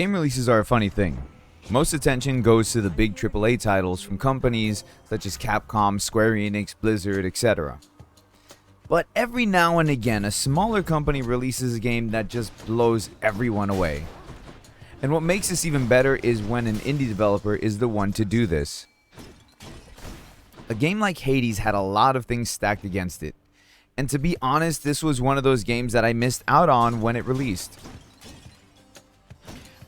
Game releases are a funny thing. Most attention goes to the big AAA titles from companies such as Capcom, Square Enix, Blizzard, etc. But every now and again, a smaller company releases a game that just blows everyone away. And what makes this even better is when an indie developer is the one to do this. A game like Hades had a lot of things stacked against it. And to be honest, this was one of those games that I missed out on when it released.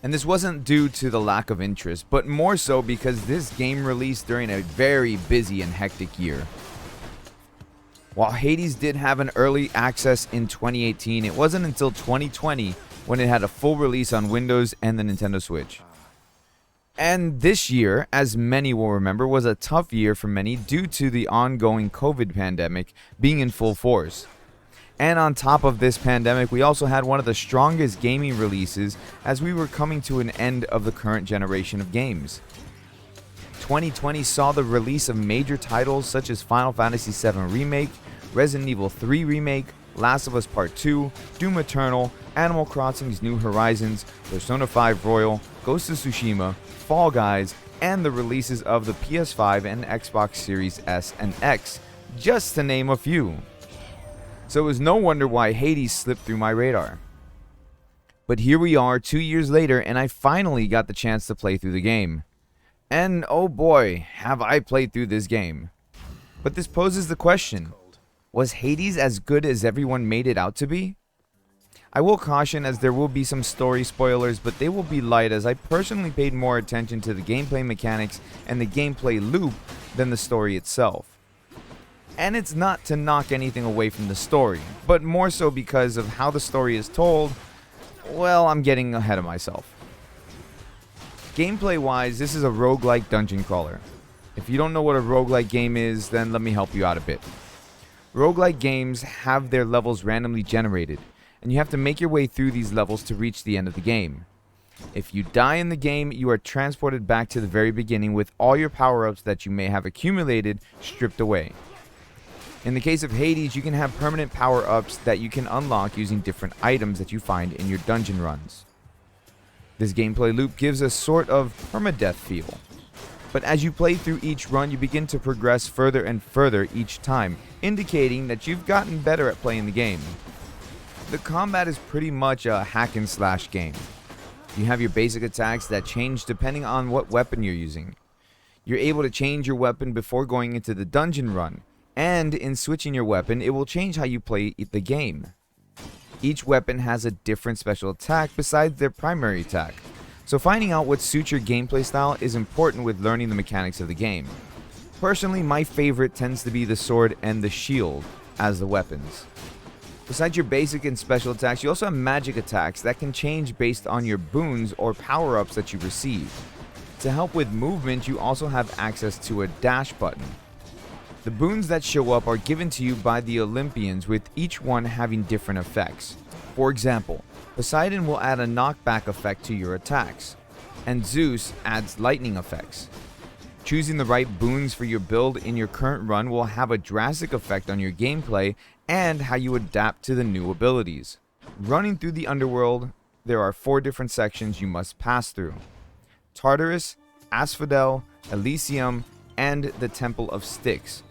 And this wasn't due to the lack of interest, but more so because this game released during a very busy and hectic year. While Hades did have an early access in 2018, it wasn't until 2020 when it had a full release on Windows and the Nintendo Switch. And this year, as many will remember, was a tough year for many due to the ongoing COVID pandemic being in full force. And on top of this pandemic, we also had one of the strongest gaming releases as we were coming to an end of the current generation of games. 2020 saw the release of major titles such as Final Fantasy VII Remake, Resident Evil 3 Remake, Last of Us Part 2, Doom Eternal, Animal Crossing's New Horizons, Persona 5 Royal, Ghost of Tsushima, Fall Guys, and the releases of the PS5 and Xbox Series S and X, just to name a few. So it was no wonder why Hades slipped through my radar. But here we are 2 years later, and I finally got the chance to play through the game. And oh boy, have I played through this game. But this poses the question, was Hades as good as everyone made it out to be? I will caution as there will be some story spoilers, but they will be light as I personally paid more attention to the gameplay mechanics and the gameplay loop than the story itself. And it's not to knock anything away from the story, but more so because of how the story is told. Well, I'm getting ahead of myself. Gameplay wise, this is a roguelike dungeon crawler. If you don't know what a roguelike game is, then let me help you out a bit. Roguelike games have their levels randomly generated, and you have to make your way through these levels to reach the end of the game. If you die in the game, you are transported back to the very beginning with all your power-ups that you may have accumulated stripped away. In the case of Hades, you can have permanent power-ups that you can unlock using different items that you find in your dungeon runs. This gameplay loop gives a sort of permadeath feel. But as you play through each run, you begin to progress further and further each time, indicating that you've gotten better at playing the game. The combat is pretty much a hack and slash game. You have your basic attacks that change depending on what weapon you're using. You're able to change your weapon before going into the dungeon run, and in switching your weapon, it will change how you play the game. Each weapon has a different special attack besides their primary attack, so finding out what suits your gameplay style is important with learning the mechanics of the game. Personally, my favorite tends to be the sword and the shield as the weapons. Besides your basic and special attacks, you also have magic attacks that can change based on your boons or power-ups that you receive. To help with movement, you also have access to a dash button. The boons that show up are given to you by the Olympians, with each one having different effects. For example, Poseidon will add a knockback effect to your attacks, and Zeus adds lightning effects. Choosing the right boons for your build in your current run will have a drastic effect on your gameplay and how you adapt to the new abilities. Running through the Underworld, there are 4 different sections you must pass through: Tartarus, Asphodel, Elysium, and the Temple of Styx.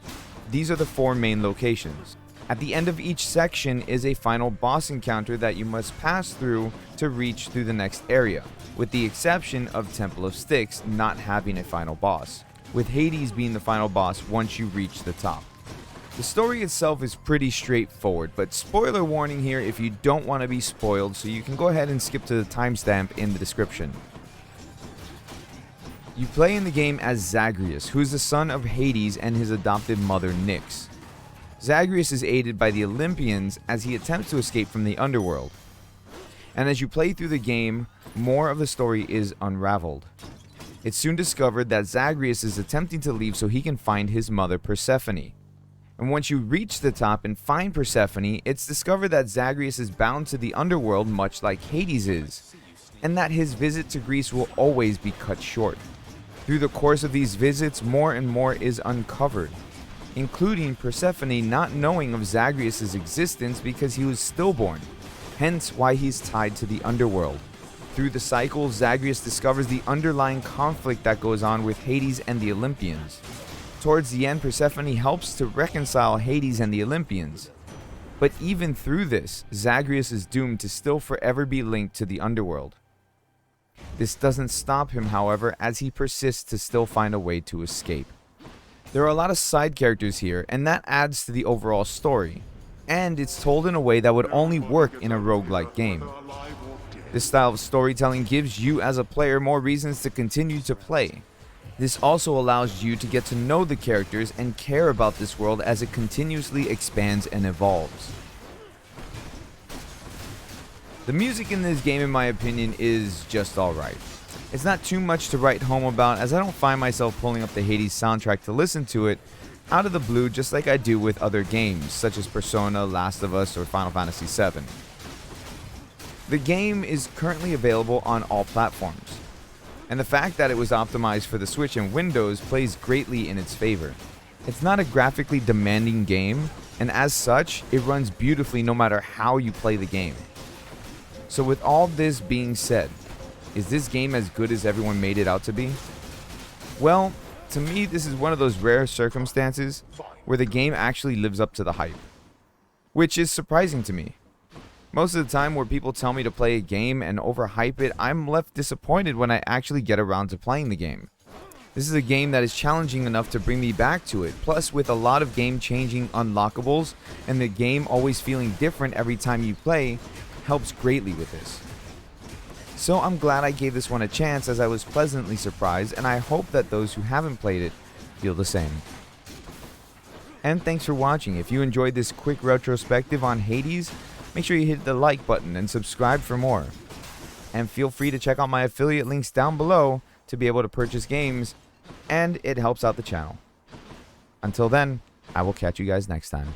These are the 4 main locations. At the end of each section is a final boss encounter that you must pass through to reach through the next area, with the exception of Temple of Styx not having a final boss, with Hades being the final boss once you reach the top. The story itself is pretty straightforward, but spoiler warning here if you don't want to be spoiled, so you can go ahead and skip to the timestamp in the description. You play in the game as Zagreus, who is the son of Hades and his adopted mother Nyx. Zagreus is aided by the Olympians as he attempts to escape from the Underworld. And as you play through the game, more of the story is unraveled. It's soon discovered that Zagreus is attempting to leave so he can find his mother Persephone. And once you reach the top and find Persephone, it's discovered that Zagreus is bound to the Underworld much like Hades is, and that his visit to Greece will always be cut short. Through the course of these visits, more and more is uncovered, including Persephone not knowing of Zagreus' existence because he was stillborn, hence why he's tied to the Underworld. Through the cycle, Zagreus discovers the underlying conflict that goes on with Hades and the Olympians. Towards the end, Persephone helps to reconcile Hades and the Olympians. But even through this, Zagreus is doomed to still forever be linked to the Underworld. This doesn't stop him, however, as he persists to still find a way to escape. There are a lot of side characters here, and that adds to the overall story, and it's told in a way that would only work in a roguelike game. This style of storytelling gives you as a player more reasons to continue to play. This also allows you to get to know the characters and care about this world as it continuously expands and evolves. The music in this game, in my opinion, is just alright. It's not too much to write home about, as I don't find myself pulling up the Hades soundtrack to listen to it out of the blue just like I do with other games, such as Persona, Last of Us, or Final Fantasy VII. The game is currently available on all platforms, and the fact that it was optimized for the Switch and Windows plays greatly in its favor. It's not a graphically demanding game, and as such, it runs beautifully no matter how you play the game. So with all this being said, is this game as good as everyone made it out to be? Well, to me, this is one of those rare circumstances where the game actually lives up to the hype, which is surprising to me. Most of the time where people tell me to play a game and overhype it, I'm left disappointed when I actually get around to playing the game. This is a game that is challenging enough to bring me back to it, plus with a lot of game-changing unlockables and the game always feeling different every time you play, helps greatly with this. So I'm glad I gave this one a chance, as I was pleasantly surprised, and I hope that those who haven't played it feel the same. And thanks for watching. If you enjoyed this quick retrospective on Hades, make sure you hit the like button and subscribe for more. And feel free to check out my affiliate links down below to be able to purchase games, and it helps out the channel. Until then, I will catch you guys next time.